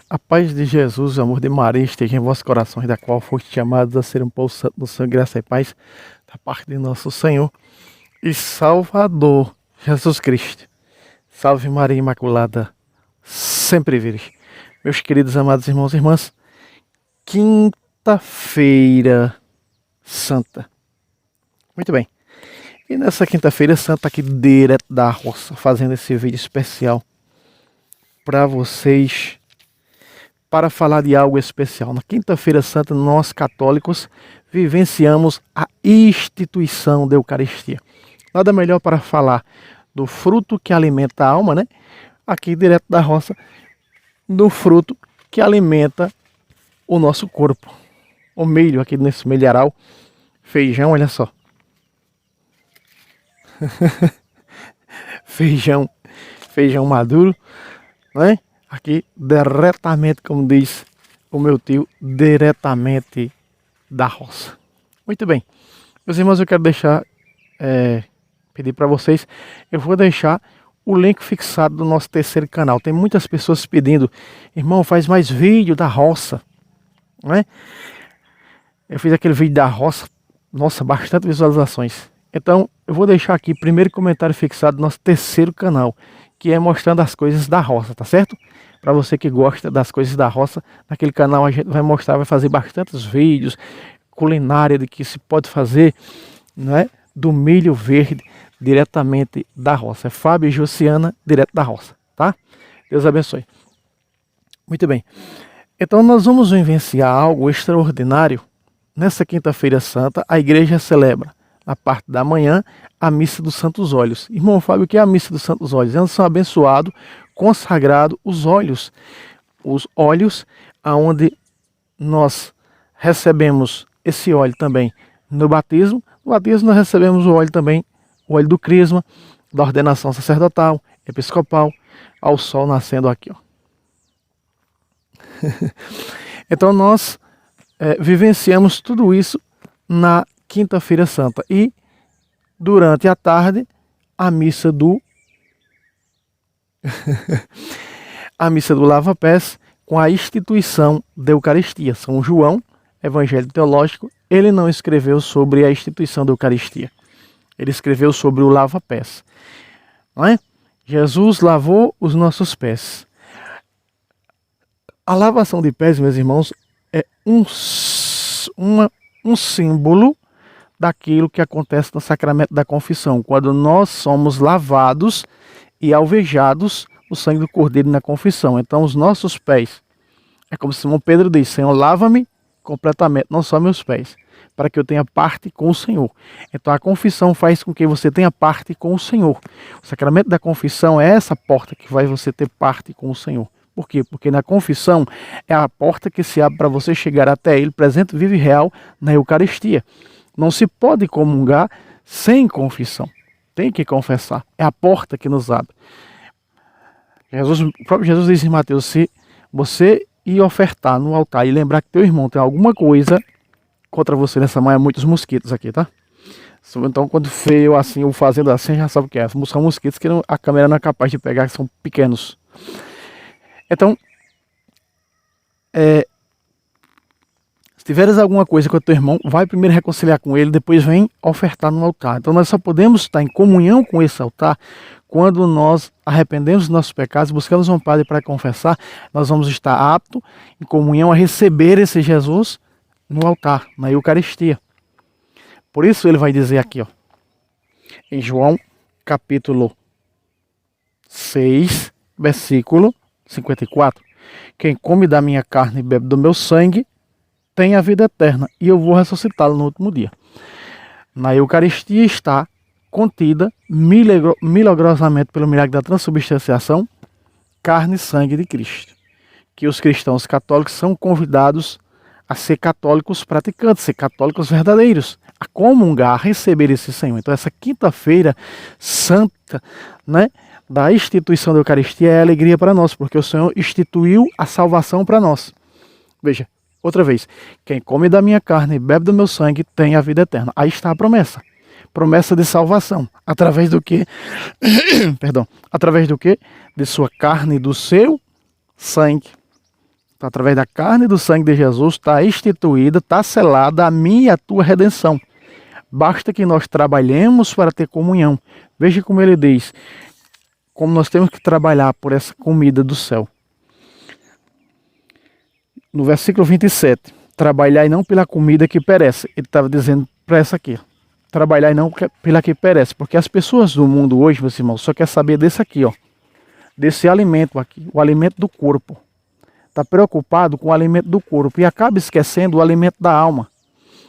A paz de Jesus, o amor de Maria esteja em vossos corações, da qual foste chamados a ser um povo santo do Senhor, graça e paz, da parte de nosso Senhor e Salvador, Jesus Cristo. Salve Maria Imaculada, sempre virgem. Meus queridos amados irmãos e irmãs, quinta-feira santa. Muito bem. E nessa quinta-feira santa aqui direto da roça, fazendo esse vídeo especial para vocês, para falar de algo especial. Na quinta-feira santa, nós católicos vivenciamos a instituição da Eucaristia. Nada melhor para falar do fruto que alimenta a alma, né? Aqui direto da roça, do fruto que alimenta o nosso corpo. O milho aqui nesse milharal, feijão, olha só. feijão maduro, né? Aqui diretamente, como diz o meu tio, diretamente da roça. Muito bem, meus irmãos, eu quero deixar, pedir para vocês, eu vou deixar o link fixado do nosso terceiro canal. Tem muitas pessoas pedindo, irmão, faz mais vídeo da roça, né? Eu fiz aquele vídeo da roça, nossa, bastante visualizações. Então, eu vou deixar aqui primeiro comentário fixado do nosso terceiro canal, que é mostrando as coisas da roça, tá certo? Para você que gosta das coisas da roça, naquele canal a gente vai mostrar, vai fazer bastantes vídeos, culinária de que se pode fazer, né, do milho verde diretamente da roça. É Fábio e Josiana, direto da roça, tá? Deus abençoe. Muito bem. Então nós vamos vivenciar algo extraordinário. Nessa quinta-feira santa, a igreja celebra, na parte da manhã, a missa dos Santos Óleos. Irmão Fábio, o que é a missa dos Santos Óleos? Eles são abençoados, consagrados os óleos aonde nós recebemos esse óleo também no batismo. No batismo nós recebemos o óleo também, o óleo do crisma, da ordenação sacerdotal, episcopal, ao sol nascendo aqui, ó. Então nós vivenciamos tudo isso na quinta-feira santa. E durante a tarde, a missa do a missa do lava-pés, com a instituição da Eucaristia. São João, Evangelho Teológico, ele não escreveu sobre a instituição da Eucaristia. Ele escreveu sobre o lava-pés. Não é? Jesus lavou os nossos pés. A lavação de pés, meus irmãos, é um símbolo daquilo que acontece no sacramento da confissão, quando nós somos lavados e alvejados o sangue do Cordeiro na confissão. Então os nossos pés, é como Simão Pedro diz, Senhor, lava-me completamente, não só meus pés, para que eu tenha parte com o Senhor. Então a confissão faz com que você tenha parte com o Senhor. O sacramento da confissão é essa porta que vai você ter parte com o Senhor. Por quê? Porque na confissão é a porta que se abre para você chegar até Ele, presente, vivo e real, na Eucaristia. Não se pode comungar sem confissão. Tem que confessar. É a porta que nos abre. O próprio Jesus diz em Mateus, se você ir ofertar no altar e lembrar que teu irmão tem alguma coisa contra você nessa manhã, muitos mosquitos aqui, tá? Então quando feio assim, ou fazendo assim, já sabe o que é. São mosquitos que a câmera não é capaz de pegar, que são pequenos. Então, se tiveres alguma coisa com o teu irmão, vai primeiro reconciliar com ele, depois vem ofertar no altar. Então nós só podemos estar em comunhão com esse altar quando nós arrependemos dos nossos pecados, buscamos um padre para confessar, nós vamos estar aptos, em comunhão, a receber esse Jesus no altar, na Eucaristia. Por isso ele vai dizer aqui, ó, em João capítulo 6, versículo 54, quem come da minha carne e bebe do meu sangue tem a vida eterna, e eu vou ressuscitá-lo no último dia. Na Eucaristia está contida, milagrosamente pelo milagre da transubstanciação, carne e sangue de Cristo. Que os cristãos católicos são convidados a ser católicos praticantes, ser católicos verdadeiros, a comungar, a receber esse Senhor. Então essa quinta-feira santa, né, da instituição da Eucaristia é alegria para nós, porque o Senhor instituiu a salvação para nós. Veja, outra vez, quem come da minha carne e bebe do meu sangue tem a vida eterna. Aí está a promessa. Promessa de salvação. Através do que? Perdão. Através do que? De sua carne e do seu sangue. Então, através da carne e do sangue de Jesus, está instituída, está selada a minha e a tua redenção. Basta que nós trabalhemos para ter comunhão. Veja como ele diz, como nós temos que trabalhar por essa comida do céu. No versículo 27, trabalhai não pela comida que perece. Ele estava dizendo para essa aqui, trabalhai não pela que perece. Porque as pessoas do mundo hoje, meus irmãos, só querem saber desse aqui, ó, desse alimento aqui, o alimento do corpo. Está preocupado com o alimento do corpo e acaba esquecendo o alimento da alma.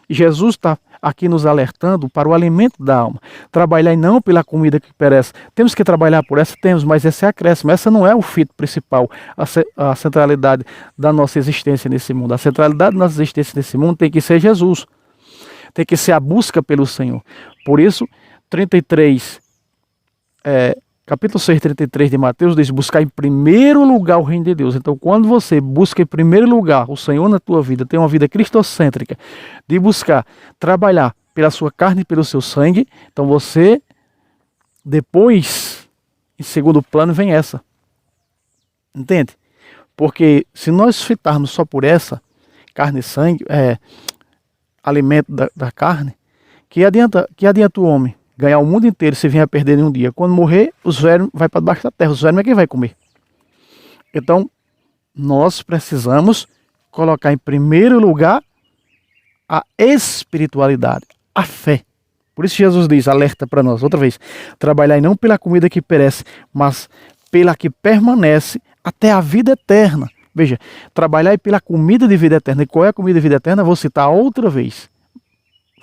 E Jesus está aqui nos alertando para o alimento da alma. Trabalhar não pela comida que perece. Temos que trabalhar por essa? Temos, mas esse é acréscimo. Essa não é o fito principal, a centralidade da nossa existência nesse mundo. A centralidade da nossa existência nesse mundo tem que ser Jesus. Tem que ser a busca pelo Senhor. Por isso, 33, capítulo 6, 33 de Mateus diz, buscar em primeiro lugar o reino de Deus. Então, quando você busca em primeiro lugar o Senhor na tua vida, tem uma vida cristocêntrica, de buscar, trabalhar pela sua carne e pelo seu sangue, então você, depois, em segundo plano, vem essa. Entende? Porque se nós fitarmos só por essa, carne e sangue, alimento da carne, que adianta o homem ganhar o mundo inteiro se vier a perder em um dia? Quando morrer, os vermes vai para debaixo da terra. Os vermes é quem vai comer. Então, nós precisamos colocar em primeiro lugar a espiritualidade, a fé. Por isso Jesus diz, alerta para nós, outra vez, trabalhai não pela comida que perece, mas pela que permanece até a vida eterna. Veja, trabalhai pela comida de vida eterna. E qual é a comida de vida eterna? Vou citar outra vez.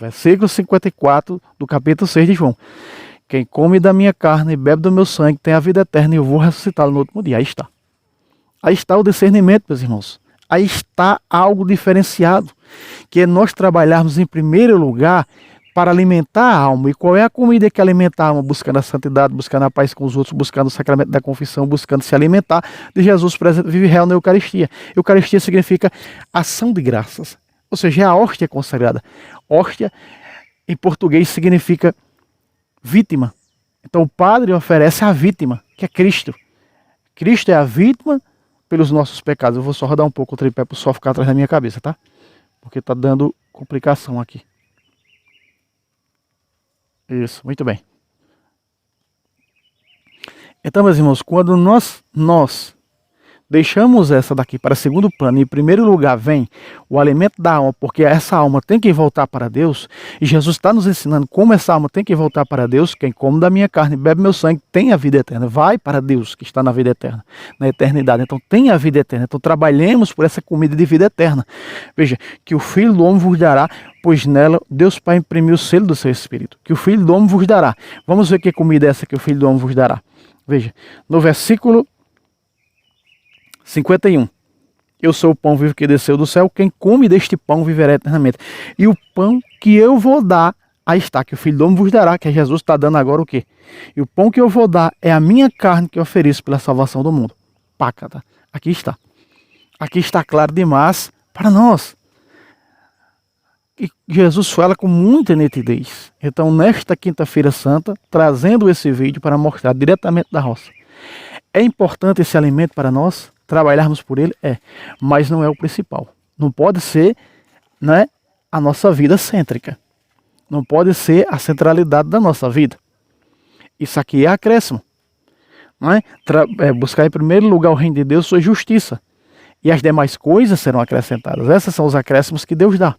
Versículo 54 do capítulo 6 de João. Quem come da minha carne e bebe do meu sangue tem a vida eterna e eu vou ressuscitá-lo no último dia. Aí está. Aí está o discernimento, meus irmãos. Aí está algo diferenciado, que é nós trabalharmos em primeiro lugar para alimentar a alma. E qual é a comida que alimenta a alma? Buscando a santidade, buscando a paz com os outros, buscando o sacramento da confissão, buscando se alimentar de Jesus presente, vive real na Eucaristia. Eucaristia significa ação de graças. Ou seja, é a hóstia consagrada. Hóstia, em português, significa vítima. Então o padre oferece a vítima, que é Cristo. Cristo é a vítima pelos nossos pecados. Eu vou só rodar um pouco o tripé para o sol ficar atrás da minha cabeça, tá? Porque está dando complicação aqui. Isso, muito bem. Então, meus irmãos, quando nós deixamos essa daqui para segundo plano, e em primeiro lugar vem o alimento da alma, porque essa alma tem que voltar para Deus, e Jesus está nos ensinando como essa alma tem que voltar para Deus. Quem come da minha carne e bebe meu sangue tem a vida eterna, vai para Deus que está na vida eterna, na eternidade. Então tem a vida eterna, então trabalhemos por essa comida de vida eterna. Veja, que o Filho do Homem vos dará, pois nela Deus Pai imprimiu o selo do seu Espírito, que o Filho do Homem vos dará. Vamos ver que comida é essa que o Filho do Homem vos dará. Veja, no versículo 51. Eu sou o pão vivo que desceu do céu, quem come deste pão viverá eternamente. E o pão que eu vou dar, aí está, que o Filho do Homem vos dará, que Jesus está dando agora o quê? E o pão que eu vou dar é a minha carne que eu ofereço pela salvação do mundo. Pácata. Aqui está. Aqui está claro demais para nós. E Jesus fala com muita nitidez. Então, nesta quinta-feira santa, trazendo esse vídeo para mostrar diretamente da roça. É importante esse alimento para nós? Trabalharmos por ele? Mas não é o principal. Não pode ser, né, a nossa vida cêntrica. Não pode ser a centralidade da nossa vida. Isso aqui é acréscimo. Não é? Buscar em primeiro lugar o reino de Deus, sua justiça. E as demais coisas serão acrescentadas. Esses são os acréscimos que Deus dá.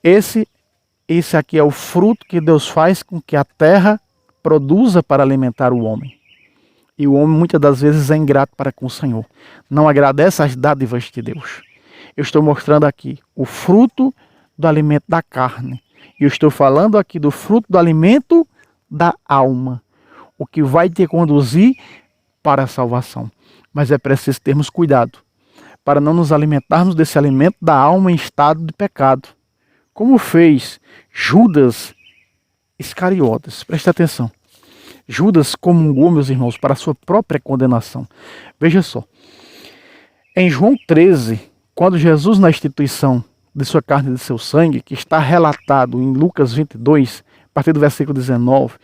Esse aqui é o fruto que Deus faz com que a terra produza para alimentar o homem. E o homem muitas das vezes é ingrato para com o Senhor. Não agradece as dádivas de Deus. Eu estou mostrando aqui o fruto do alimento da carne. E eu estou falando aqui do fruto do alimento da alma. O que vai te conduzir para a salvação. Mas é preciso termos cuidado para não nos alimentarmos desse alimento da alma em estado de pecado. Como fez Judas Iscariotes. Preste atenção. Judas comungou, meus irmãos, para a sua própria condenação. Veja só. Em João 13, quando Jesus, na instituição de sua carne e de seu sangue, que está relatado em Lucas 22, a partir do versículo 19,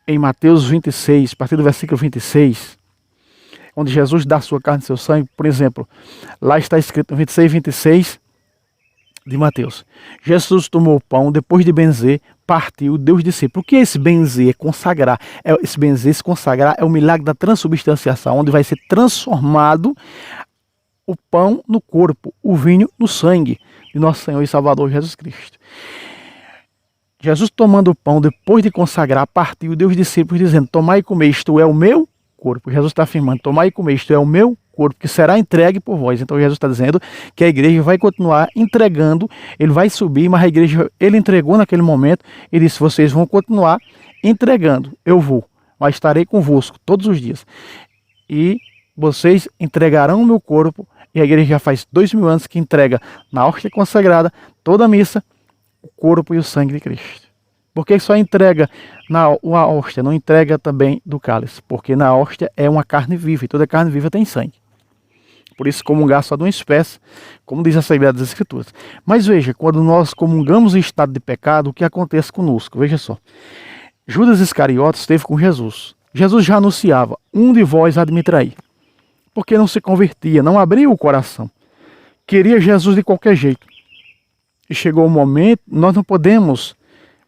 em Mateus 26, a partir do versículo 26, onde Jesus dá sua carne e seu sangue. Por exemplo, lá está escrito no 26 de Mateus. Jesus tomou o pão, depois de benzer, partiu, deu os discípulos. O que é esse benzer? É consagrar. Esse benzer, se consagrar, é o milagre da transubstanciação, onde vai ser transformado o pão no corpo, o vinho no sangue de nosso Senhor e Salvador Jesus Cristo. Jesus, tomando o pão, depois de consagrar, partiu, deu os discípulos, dizendo: tomai e comei, isto é o meu corpo. Jesus está afirmando: tomai e comei, isto é o meu corpo, que será entregue por vós. Então Jesus está dizendo que a igreja vai continuar entregando, ele vai subir, mas a igreja, ele entregou naquele momento, ele disse: vocês vão continuar entregando, eu vou, mas estarei convosco todos os dias. E vocês entregarão o meu corpo. E a igreja já faz 2000 anos que entrega na hóstia consagrada, toda a missa, o corpo e o sangue de Cristo. Por que só entrega na hóstia, não entrega também do cálice? Porque na hóstia é uma carne viva, e toda carne viva tem sangue. Por isso comungar só de uma espécie, como diz a Sagrada das Escrituras. Mas veja, quando nós comungamos em estado de pecado, o que acontece conosco? Veja só. Judas Iscariotes esteve com Jesus. Jesus já anunciava: um de vós há de me trair. Porque não se convertia, não abria o coração. Queria Jesus de qualquer jeito. E chegou o momento, nós não podemos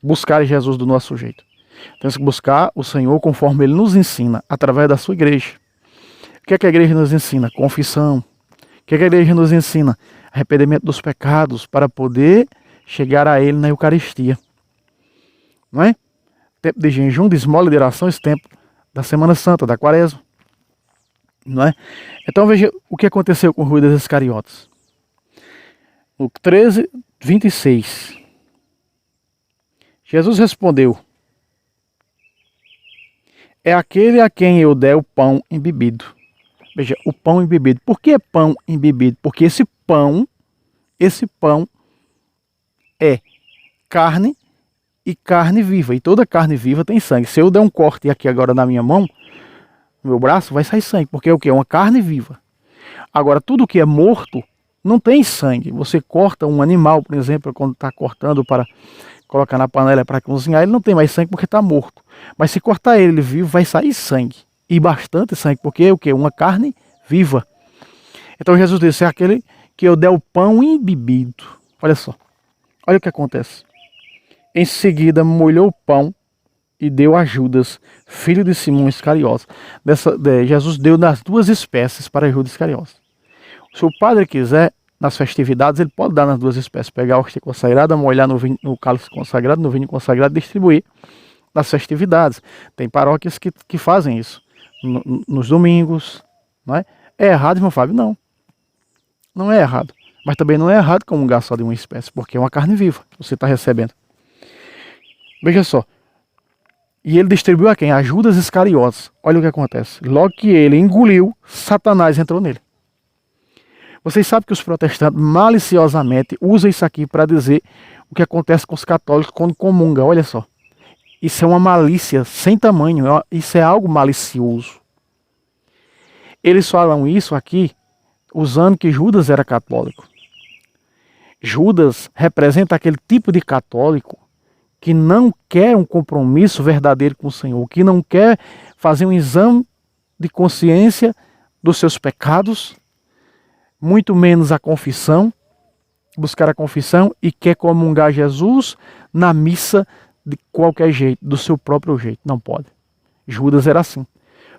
buscar Jesus do nosso jeito. Temos que buscar o Senhor conforme Ele nos ensina, através da sua igreja. O que é que a igreja nos ensina? Confissão. O que é que a igreja nos ensina? Arrependimento dos pecados, para poder chegar a Ele na Eucaristia. Não é? Tempo de jejum, de esmola, de oração, esse tempo da Semana Santa, da Quaresma. Não é? Então veja o que aconteceu com Judas Iscariotes. No 13:26, Jesus respondeu: é aquele a quem eu der o pão embebido. Veja, o pão embebido. Por que pão embebido? Porque esse pão é carne e carne viva. E toda carne viva tem sangue. Se eu der um corte aqui agora na minha mão, no meu braço, vai sair sangue. Porque é o que? É uma carne viva. Agora, tudo que é morto não tem sangue. Você corta um animal, por exemplo, quando está cortando para colocar na panela para cozinhar, ele não tem mais sangue porque está morto. Mas se cortar ele vivo, vai sair sangue. E bastante sangue, porque é o que? Uma carne viva. Então Jesus disse: é aquele que eu der o pão embebido. Olha só. Olha o que acontece. Em seguida, molhou o pão e deu a Judas, filho de Simão Iscariotes. Jesus deu das duas espécies para Judas Iscariotes. Se o padre quiser, nas festividades, ele pode dar nas duas espécies. Pegar a hóstia consagrada, molhar no cálice consagrado, no vinho consagrado e distribuir nas festividades. Tem paróquias que fazem isso. Nos domingos. Não é? É errado, irmão Fábio? Não. Não é errado. Mas também não é errado comungar só de uma espécie, porque é uma carne viva que você está recebendo. Veja só. E ele distribuiu a quem? A Judas Iscariotes. Olha o que acontece. Logo que ele engoliu, Satanás entrou nele. Vocês sabem que os protestantes maliciosamente usam isso aqui para dizer o que acontece com os católicos quando comungam. Olha só. Isso é uma malícia sem tamanho. Isso é algo malicioso. Eles falam isso aqui usando que Judas era católico. Judas representa aquele tipo de católico que não quer um compromisso verdadeiro com o Senhor, que não quer fazer um exame de consciência dos seus pecados, muito menos a confissão, buscar a confissão, e quer comungar Jesus na missa de qualquer jeito, do seu próprio jeito. Não pode. Judas era assim.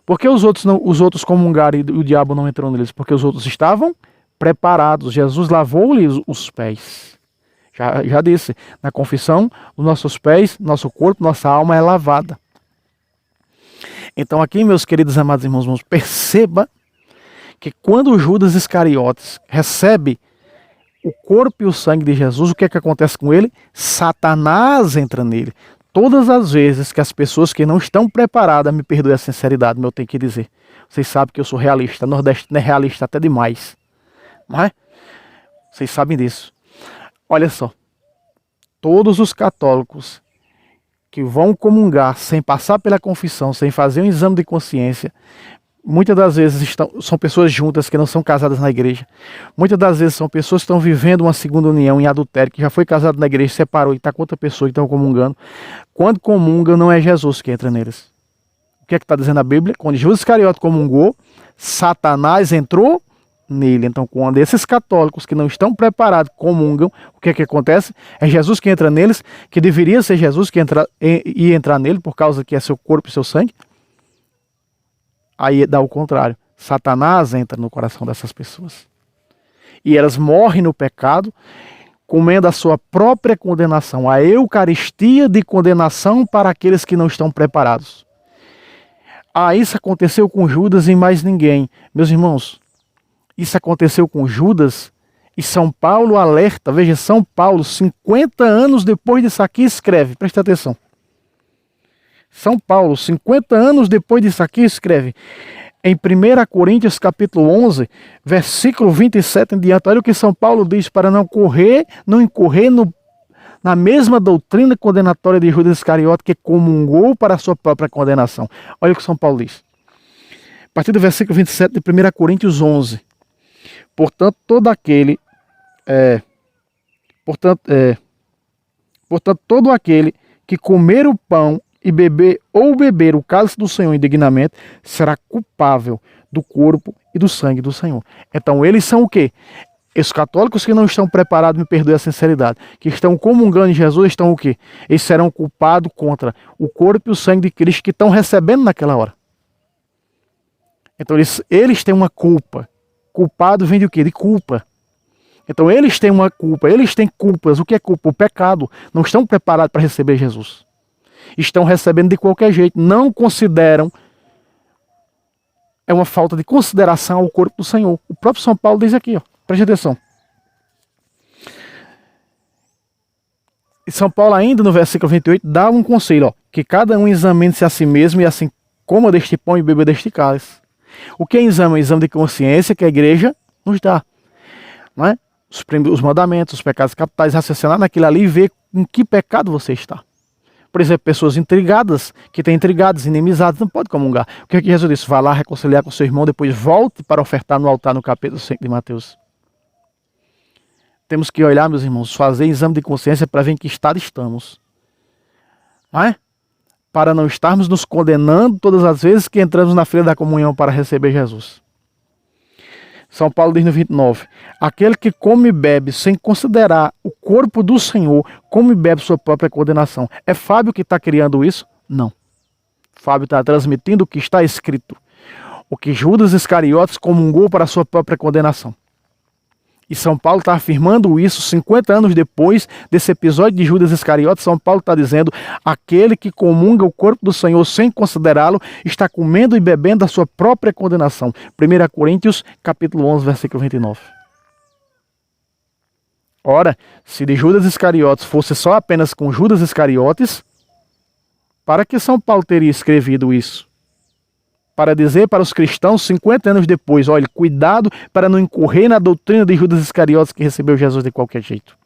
Por que os outros comungaram e o diabo não entrou neles? Porque os outros estavam preparados. Jesus lavou-lhes os pés. Já disse, na confissão, os nossos pés, nosso corpo, nossa alma é lavada. Então aqui, meus queridos amados irmãos, perceba que quando Judas Iscariotes recebe o corpo e o sangue de Jesus, o que é que acontece com ele? Satanás entra nele. Todas as vezes que as pessoas que não estão preparadas, me perdoem a sinceridade, mas eu tenho que dizer, vocês sabem que eu sou realista, nordestino é realista até demais, não é? Vocês sabem disso. Olha só, todos os católicos que vão comungar sem passar pela confissão, sem fazer um exame de consciência, muitas das vezes são pessoas juntas que não são casadas na igreja. Muitas das vezes são pessoas que estão vivendo uma segunda união em adultério, que já foi casado na igreja, separou e está com outra pessoa e estão comungando. Quando comungam, não é Jesus que entra neles. que é que está dizendo a Bíblia? Quando Judas Iscariote comungou, Satanás entrou nele. Então, quando esses católicos que não estão preparados comungam, o que é que acontece? É Jesus que entra neles, que deveria ser Jesus que ia entrar nele, por causa que é seu corpo e seu sangue. Aí dá o contrário. Satanás entra no coração dessas pessoas. E elas morrem no pecado, comendo a sua própria condenação, a eucaristia de condenação para aqueles que não estão preparados. Isso aconteceu com Judas e mais ninguém. Meus irmãos, isso aconteceu com Judas e São Paulo alerta. Veja, São Paulo, 50 anos depois disso aqui, escreve, presta atenção. São Paulo, 50 anos depois disso aqui, escreve em 1 Coríntios capítulo 11, versículo 27 em diante. Olha o que São Paulo diz: para não incorrer na mesma doutrina condenatória de Judas Iscariote, que comungou para a sua própria condenação. Olha o que São Paulo diz. A partir do versículo 27 de 1 Coríntios 11. Portanto, todo aquele que comer o pão e beber o cálice do Senhor indignamente, será culpável do corpo e do sangue do Senhor. Então eles são o quê? Os católicos que não estão preparados, me perdoe a sinceridade, que estão comungando em Jesus, estão o quê? Eles serão culpados contra o corpo e o sangue de Cristo que estão recebendo naquela hora. Então eles têm uma culpa. Culpado vem de o quê? De culpa. Então eles têm uma culpa, eles têm culpas. O que é culpa? O pecado. Não estão preparados para receber Jesus. Estão recebendo de qualquer jeito, não consideram, é uma falta de consideração ao corpo do Senhor. O próprio São Paulo diz aqui, preste atenção. E São Paulo ainda no versículo 28 dá um conselho, que cada um examine-se a si mesmo e assim coma deste pão e beba deste cálice. O que é exame? Exame de consciência que a igreja nos dá, não é? Os mandamentos, os pecados capitais, raciocinar naquilo ali e ver em que pecado você está. Por exemplo, pessoas intrigadas, que têm intrigadas, inimizadas, não pode comungar. O que é que Jesus disse? Vá lá reconciliar com seu irmão, depois volte para ofertar no altar no capítulo 5 de Mateus. Temos que olhar, meus irmãos, fazer exame de consciência para ver em que estado estamos. Não é? Para não estarmos nos condenando todas as vezes que entramos na fila da comunhão para receber Jesus. São Paulo diz no 29, aquele que come e bebe sem considerar o corpo do Senhor, come e bebe sua própria condenação. É Fábio que está criando isso? Não. Fábio está transmitindo o que está escrito. O que Judas Iscariotes comungou para a sua própria condenação. E São Paulo está afirmando isso 50 anos depois desse episódio de Judas Iscariotes. São Paulo está dizendo, aquele que comunga o corpo do Senhor sem considerá-lo, está comendo e bebendo a sua própria condenação. 1 Coríntios capítulo 11, versículo 29. Ora, se de Judas Iscariotes fosse só apenas com Judas Iscariotes, para que São Paulo teria escrevido isso? Para dizer para os cristãos 50 anos depois, olha, cuidado para não incorrer na doutrina de Judas Iscariotes que recebeu Jesus de qualquer jeito.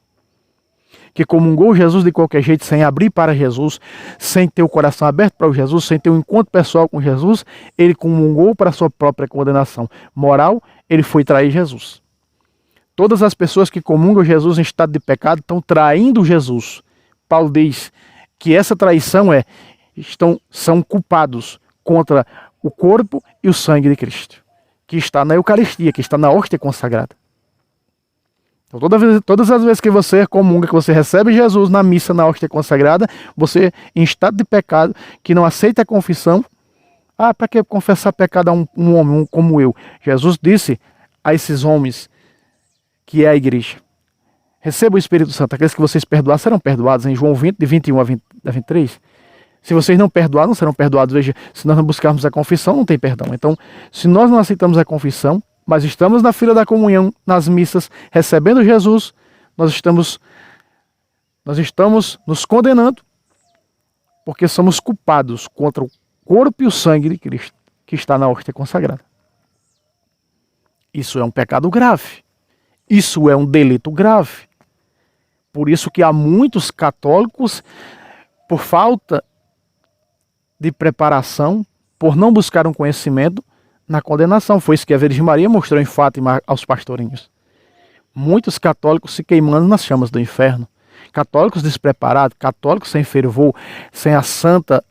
Que comungou Jesus de qualquer jeito, sem abrir para Jesus, sem ter o coração aberto para o Jesus, sem ter um encontro pessoal com Jesus, ele comungou para a sua própria condenação moral, ele foi trair Jesus. Todas as pessoas que comungam Jesus em estado de pecado estão traindo Jesus. Paulo diz que essa traição são culpados contra o corpo e o sangue de Cristo, que está na Eucaristia, que está na hóstia consagrada. Então, todas as vezes que você comunga, que você recebe Jesus na missa, na hóstia consagrada, você, em estado de pecado, que não aceita a confissão, para que confessar pecado a um homem como eu? Jesus disse a esses homens, que é a igreja, receba o Espírito Santo, aqueles que vocês perdoar serão perdoados, em João 20, de 21 a 23. Se vocês não perdoar, não serão perdoados. Veja, se nós não buscarmos a confissão, não tem perdão. Então, se nós não aceitamos a confissão, mas estamos na fila da comunhão, nas missas, recebendo Jesus, nós estamos nos condenando, porque somos culpados contra o corpo e o sangue de Cristo, que está na hóstia consagrada. Isso é um pecado grave. Isso é um delito grave. Por isso que há muitos católicos, por falta de preparação, por não buscar um conhecimento, na condenação. Foi isso que a Virgem Maria mostrou em Fátima aos pastorinhos. Muitos católicos se queimando nas chamas do inferno. Católicos despreparados, católicos sem fervor, sem a santa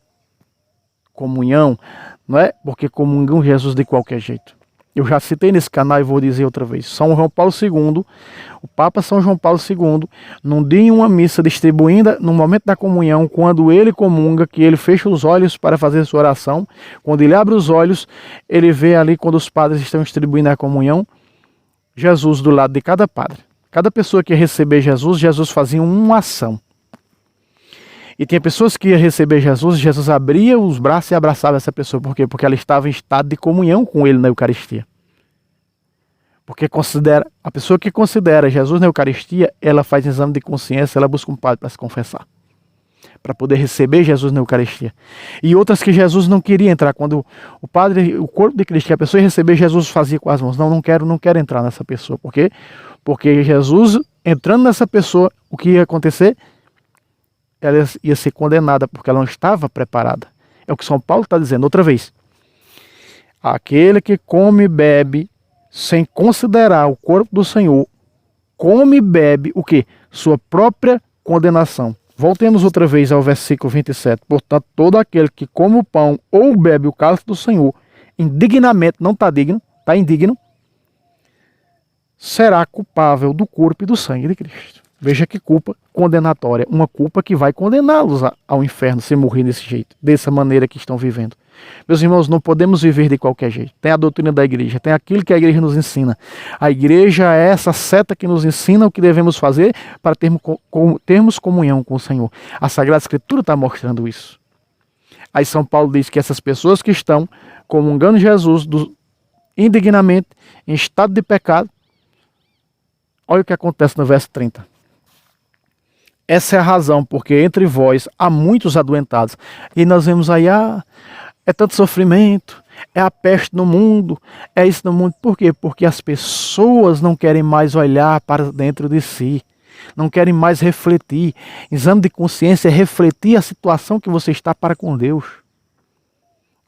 comunhão, não é porque comungam Jesus de qualquer jeito. Eu já citei nesse canal e vou dizer outra vez. São João Paulo II, o Papa São João Paulo II, num dia em uma missa distribuindo, no momento da comunhão, quando ele comunga, que ele fecha os olhos para fazer sua oração, quando ele abre os olhos, ele vê ali, quando os padres estão distribuindo a comunhão, Jesus do lado de cada padre. Cada pessoa que ia receber Jesus, Jesus fazia uma ação. E tinha pessoas que iam receber Jesus, Jesus abria os braços e abraçava essa pessoa. Por quê? Porque ela estava em estado de comunhão com ele na Eucaristia. Porque a pessoa que considera Jesus na Eucaristia, ela faz exame de consciência, ela busca um padre para se confessar, para poder receber Jesus na Eucaristia. E outras que Jesus não queria entrar, quando o corpo de Cristo, que a pessoa ia receber, Jesus fazia com as mãos, não quero entrar nessa pessoa. Por quê? Porque Jesus, entrando nessa pessoa, o que ia acontecer? Ela ia ser condenada, porque ela não estava preparada. É o que São Paulo está dizendo outra vez. Aquele que come e bebe sem considerar o corpo do Senhor, come e bebe o quê? Sua própria condenação. Voltemos outra vez ao versículo 27. Portanto, todo aquele que come o pão ou bebe o cálice do Senhor, indignamente, não está digno, está indigno, será culpável do corpo e do sangue de Cristo. Veja que culpa condenatória, uma culpa que vai condená-los ao inferno se morrer desse jeito, dessa maneira que estão vivendo. Meus irmãos, não podemos viver de qualquer jeito. Tem a doutrina da igreja, tem aquilo que a igreja nos ensina. A igreja é essa seta que nos ensina o que devemos fazer para termos comunhão com o Senhor. A Sagrada Escritura está mostrando isso. Aí São Paulo diz que essas pessoas que estão comungando Jesus indignamente, em estado de pecado, olha o que acontece no verso 30. Essa é a razão, porque entre vós há muitos adoentados. E nós vemos aí, é tanto sofrimento, é a peste no mundo, é isso no mundo. Por quê? Porque as pessoas não querem mais olhar para dentro de si, não querem mais refletir. Exame de consciência é refletir a situação que você está para com Deus.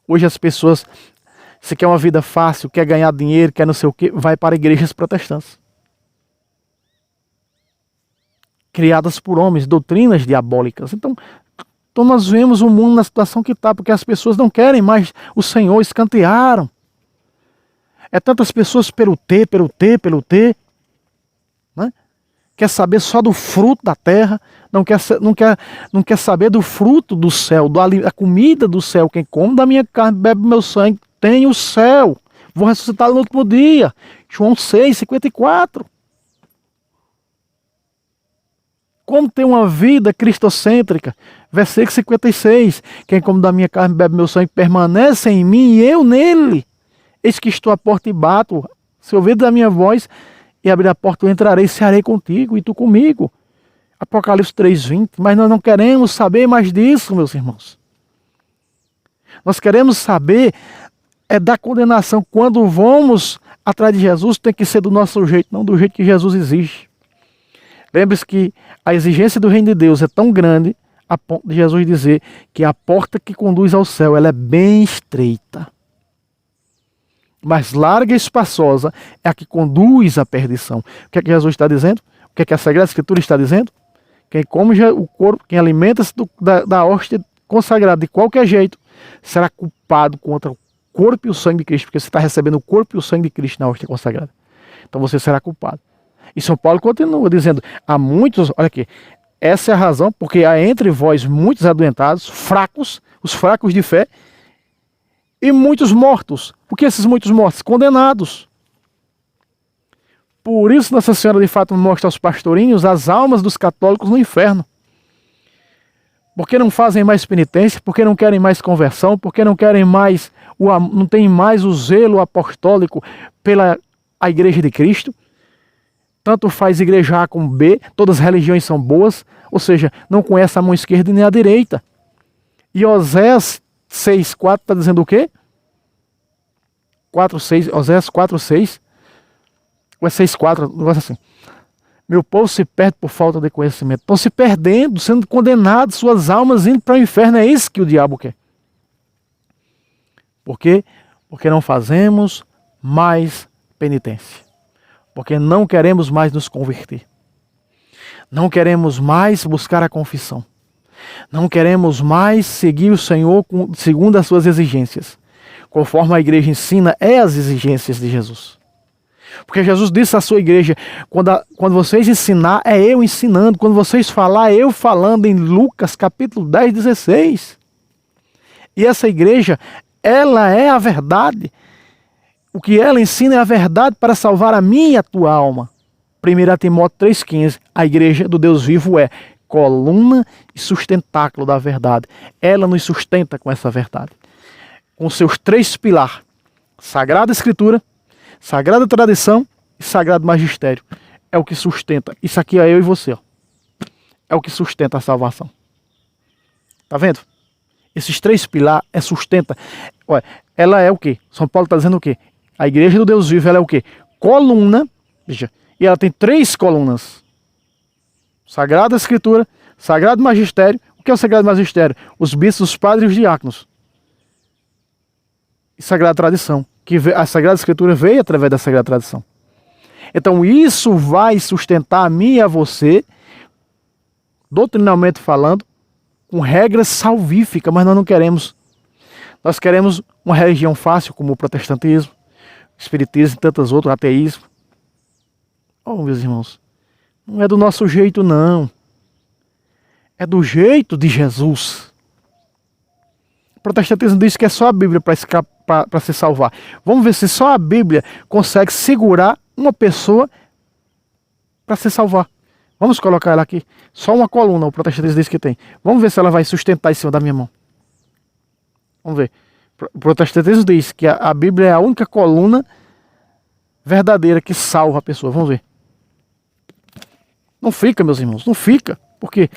Hoje as pessoas, se quer uma vida fácil, quer ganhar dinheiro, quer não sei o quê, vai para igrejas protestantes, criadas por homens, doutrinas diabólicas. Então nós vemos o mundo na situação que está, porque as pessoas não querem mais o Senhor, escantearam. É tantas pessoas pelo ter, né? Quer saber só do fruto da terra, não quer saber do fruto do céu, da comida do céu. Quem come da minha carne, bebe do meu sangue, tem o céu. Vou ressuscitar no último dia. João 6:54. Como ter uma vida cristocêntrica? Versículo 56. Quem come da minha carne, bebe meu sangue, permanece em mim e eu nele. Eis que estou à porta e bato. Se ouvir da minha voz e abrir a porta, eu entrarei e cearei contigo e tu comigo. Apocalipse 3:20. Mas nós não queremos saber mais disso, meus irmãos. Nós queremos saber da condenação. Quando vamos atrás de Jesus, tem que ser do nosso jeito, não do jeito que Jesus exige. Lembre-se que a exigência do reino de Deus é tão grande a ponto de Jesus dizer que a porta que conduz ao céu ela é bem estreita. Mas larga e espaçosa é a que conduz à perdição. O que é que Jesus está dizendo? O que é que a Sagrada Escritura está dizendo? Quem come o corpo, quem alimenta-se da hóstia consagrada de qualquer jeito, será culpado contra o corpo e o sangue de Cristo, porque você está recebendo o corpo e o sangue de Cristo na hóstia consagrada. Então você será culpado. E São Paulo continua dizendo, há muitos, olha aqui, essa é a razão, porque há entre vós muitos adoentados, fracos, os fracos de fé, e muitos mortos. Por que esses muitos mortos? Condenados. Por isso Nossa Senhora de fato mostra aos pastorinhos as almas dos católicos no inferno. Porque não fazem mais penitência, porque não querem mais conversão, porque não querem mais, não tem mais o zelo apostólico pela a Igreja de Cristo. Tanto faz igreja A como B, todas as religiões são boas, ou seja, não conhece a mão esquerda nem a direita. E Oséias 6:4 está dizendo o quê? 4:6, Oséias 4:6, ou é 6:4, um negócio assim. Meu povo se perde por falta de conhecimento. Estão se perdendo, sendo condenados, suas almas indo para o inferno. É isso que o diabo quer. Por quê? Porque não fazemos mais penitência. Porque não queremos mais nos converter. Não queremos mais buscar a confissão. Não queremos mais seguir o Senhor segundo as suas exigências. Conforme a igreja ensina, é as exigências de Jesus. Porque Jesus disse à sua igreja, quando vocês ensinar, é eu ensinando. Quando vocês falar, é eu falando, em Lucas capítulo 10, 16. E essa igreja, ela é a verdade. O que ela ensina é a verdade para salvar a minha e a tua alma. 1 Timóteo 3,15, a igreja do Deus vivo é coluna e sustentáculo da verdade. Ela nos sustenta com essa verdade. Com seus 3 pilares, Sagrada Escritura, Sagrada Tradição e Sagrado Magistério. É o que sustenta. Isso aqui é eu e você. Ó. É o que sustenta a salvação. Tá vendo? Esses 3 pilares sustenta. Olha, ela é o quê? São Paulo está dizendo o quê? A igreja do Deus vivo, ela é o quê? Coluna. Veja. E ela tem 3 colunas. Sagrada Escritura, Sagrado Magistério. O que é o Sagrado Magistério? Os bispos, os padres e os diáconos. E Sagrada Tradição. Que a Sagrada Escritura veio através da Sagrada Tradição. Então isso vai sustentar a mim e a você, doutrinalmente falando, com regras salvíficas, mas nós não queremos. Nós queremos uma religião fácil, como o protestantismo, o espiritismo e tantas outras, o ateísmo. Oh, meus irmãos, não é do nosso jeito, não. É do jeito de Jesus. O protestantismo diz que é só a Bíblia para se salvar. Vamos ver se só a Bíblia consegue segurar uma pessoa para se salvar. Vamos colocar ela aqui. Só uma coluna, o protestantismo diz que tem. Vamos ver se ela vai sustentar em cima da minha mão. Vamos ver. O protestantismo diz que a Bíblia é a única coluna verdadeira que salva a pessoa. Vamos ver. Não fica, meus irmãos, não fica. Por quê?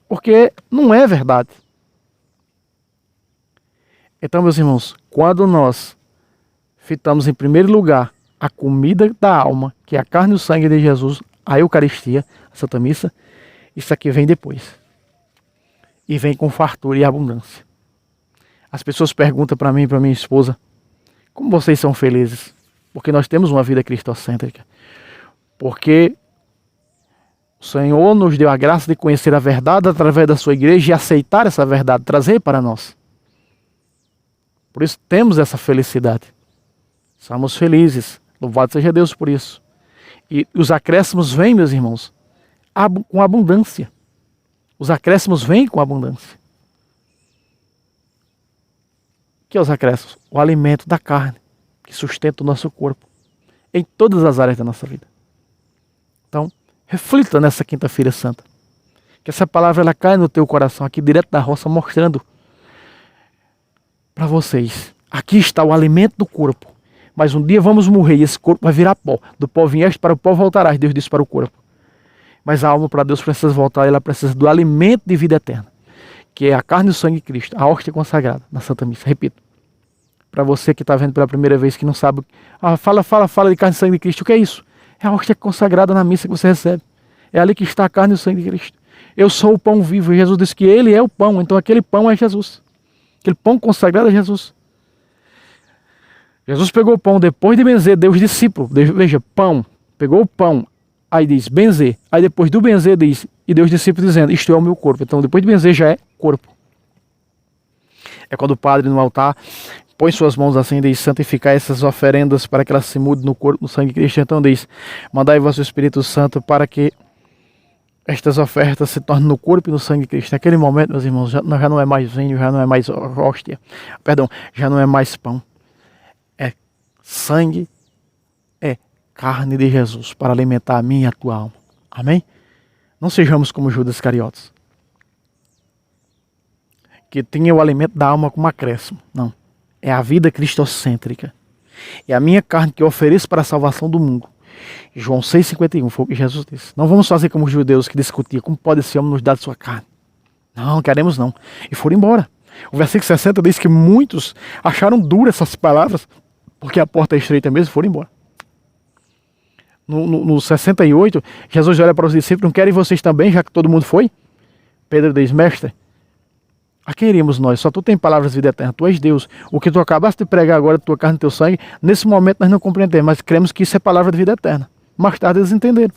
Porque não é verdade. Então, meus irmãos, quando nós fitamos em primeiro lugar a comida da alma, que é a carne e o sangue de Jesus, a Eucaristia, a Santa Missa, isso aqui vem depois. E vem com fartura e abundância. As pessoas perguntam para mim e para minha esposa, como vocês são felizes? Porque nós temos uma vida cristocêntrica. Porque o Senhor nos deu a graça de conhecer a verdade através da sua igreja e aceitar essa verdade, trazer para nós. Por isso temos essa felicidade. Somos felizes. Louvado seja Deus por isso. E os acréscimos vêm, meus irmãos, com abundância. Os acréscimos vêm com abundância. O que é os acréscimos? O alimento da carne, que sustenta o nosso corpo, em todas as áreas da nossa vida. Então, reflita nessa quinta-feira santa. Que essa palavra ela cai no teu coração, aqui direto da roça, mostrando para vocês. Aqui está o alimento do corpo. Mas um dia vamos morrer e esse corpo vai virar pó. Do pó vieste, para o pó voltarás, Deus disse para o corpo. Mas a alma para Deus precisa voltar, ela precisa do alimento de vida eterna, que é a carne e o sangue de Cristo, a hóstia consagrada na Santa Missa. Repito, para você que está vendo pela primeira vez, que não sabe, fala de carne e sangue de Cristo, o que é isso? É a hóstia consagrada na missa que você recebe. É ali que está a carne e o sangue de Cristo. Eu sou o pão vivo, e Jesus disse que Ele é o pão, então aquele pão é Jesus. Aquele pão consagrado é Jesus. Jesus pegou o pão depois de benzer, deu os discípulos. Veja, pão, pegou o pão, aí diz benzer. Aí depois do benzer diz, e deu os discípulos dizendo, isto é o meu corpo. Então depois de benzer já é corpo. É quando o padre no altar põe suas mãos assim e diz, santificar essas oferendas para que elas se mudem no corpo, no sangue de Cristo. Então diz, mandai vosso Espírito Santo para que estas ofertas se tornem no corpo e no sangue de Cristo. Naquele momento, meus irmãos, já não é mais vinho, já não é mais hóstia. Perdão, já não é mais pão. É sangue, é carne de Jesus para alimentar a minha e a tua alma. Amém? Não sejamos como Judas Iscariotes, que tinha o alimento da alma como acréscimo. Não. É a vida cristocêntrica. É a minha carne que eu ofereço para a salvação do mundo. João 6,51 foi o que Jesus disse. Não vamos fazer como os judeus que discutiam como pode esse homem nos dar de sua carne. Não queremos não. E foram embora. O versículo 60 diz que muitos acharam duras essas palavras, porque a porta é estreita mesmo, foram embora. No 68, Jesus olha para os discípulos, não querem vocês também, já que todo mundo foi? Pedro diz, mestre, a quem iríamos nós? Só tu tem palavras de vida eterna, tu és Deus. O que tu acabaste de pregar agora, tua carne e teu sangue, nesse momento nós não compreendemos, mas cremos que isso é palavra de vida eterna. Mais tarde eles entenderam.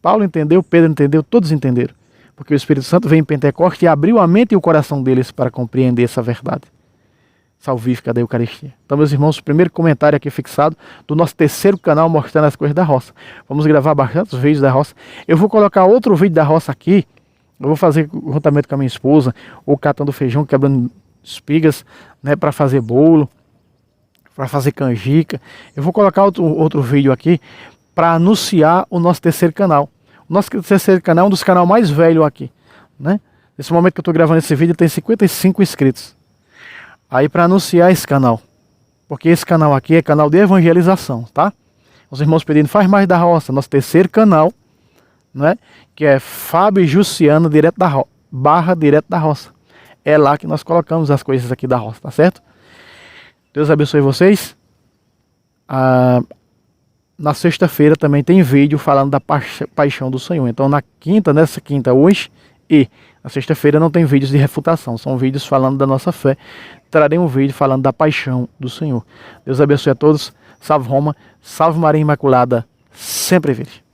Paulo entendeu, Pedro entendeu, todos entenderam. porque o Espírito Santo veio em Pentecostes e abriu a mente e o coração deles para compreender essa verdade salvífica da Eucaristia. Então, meus irmãos, o primeiro comentário aqui fixado do nosso terceiro canal mostrando as coisas da roça. Vamos gravar bastantes vídeos da roça. Eu vou colocar outro vídeo da roça aqui. Eu vou fazer juntamente com a minha esposa, ou catando feijão, quebrando espigas, né, para fazer bolo, para fazer canjica. Eu vou colocar outro vídeo aqui para anunciar o nosso terceiro canal. O nosso terceiro canal é um dos canais mais velhos aqui, né? Nesse momento que eu estou gravando esse vídeo tem 55 inscritos. Aí para anunciar esse canal, porque esse canal aqui é canal de evangelização, tá? Os irmãos pedindo, faz mais da roça, nosso terceiro canal, né? Que é Fábio Jussiano, direto da roça. É lá que nós colocamos as coisas aqui da roça, tá certo? Deus abençoe vocês. Na sexta-feira também tem vídeo falando da paixão do Senhor. Então nessa quinta hoje e na sexta-feira não tem vídeos de refutação, são vídeos falando da nossa fé. Trarei um vídeo falando da paixão do Senhor. Deus abençoe a todos. Salve Roma, salve Maria Imaculada, sempre virgem.